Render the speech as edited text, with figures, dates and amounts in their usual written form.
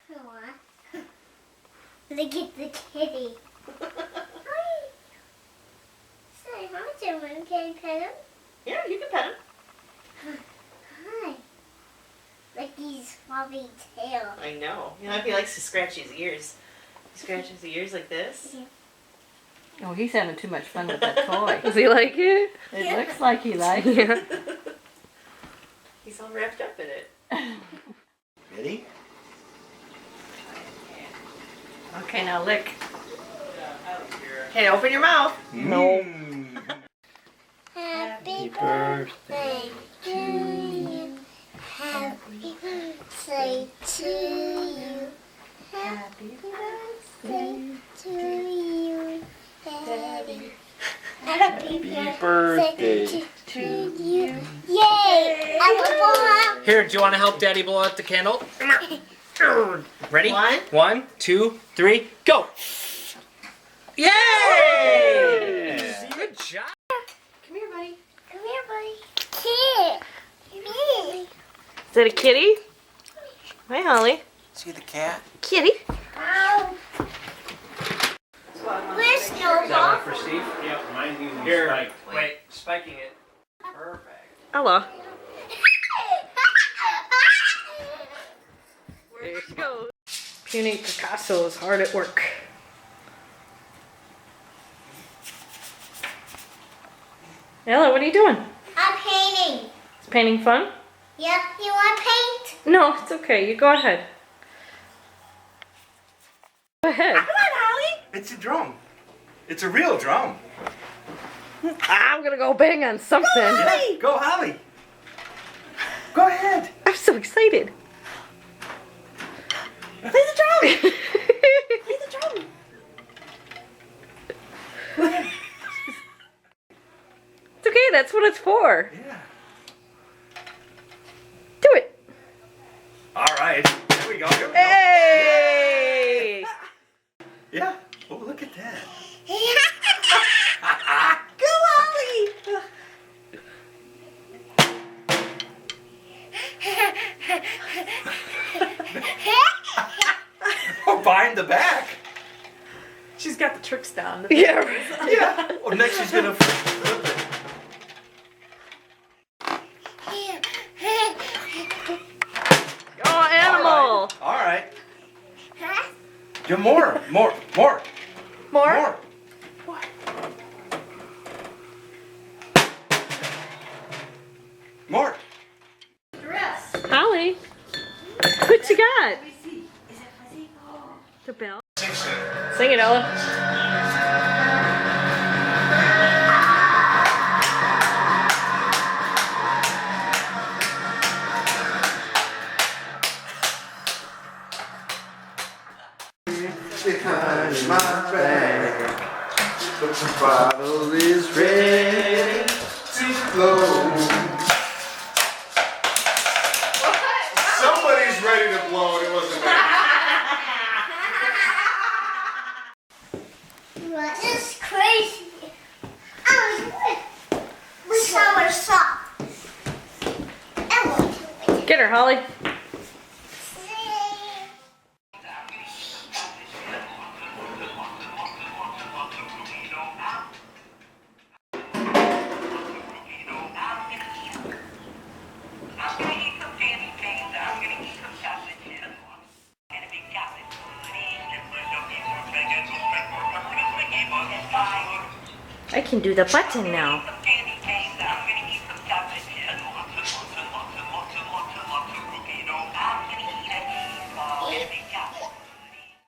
Aw. Look at the kitty. Hi. Say hi to him. Can you pet him? Yeah, you can pet him. Hi. Like his floppy tail. I know. You know if he likes to scratch his ears. He scratches the ears like this. Yeah. Oh, he's having too much fun with that toy. Does he like it? It looks like he likes it. Yeah. He's all wrapped up in it. Ready? Okay, now lick. Okay, open your mouth. No. Happy birthday to you. Happy birthday to you. Happy birthday to you, Daddy. Happy birthday to you. Yay! I will blow out. Here, do you want to help Daddy blow out the candle? Ready? One. 1, 2, 3, go! Yay! Good job. Come here, buddy. Come here, buddy. Kid. Come here. Is that a kitty? Hi, Holly. See the cat? Kitty. Ow. Where's Snowball? For Steve? Yep, mine's using Here, spike. wait, spiking it. Perfect. Hello. There she goes. Puny Picasso is hard at work. Ella, what are you doing? I'm painting. Is painting fun? Yep, you want to paint? No, it's okay. You go ahead. Go ahead. It's a drum. It's a real drum. I'm gonna go bang on something. Yeah, go, Holly. Go ahead. I'm so excited. Play the drum. Play the drum. It's okay. That's what it's for. Yeah. Do it. All right. Here we go. Here we go. Hey! Yeah. Oh, look at that. Go, Ollie. Oh, behind the back. She's got the tricks down. Yeah. Yeah. Oh, next she's gonna flip it. Oh, animal. All right. Get more. More. More. More? More. More. Holly, what you got? The bell. Sing it, Ella. Behind my back, but the bottle is ready to blow. Somebody's ready to blow, and it wasn't me. This is crazy. Summer sock. Get her, Holly. I can do the button now.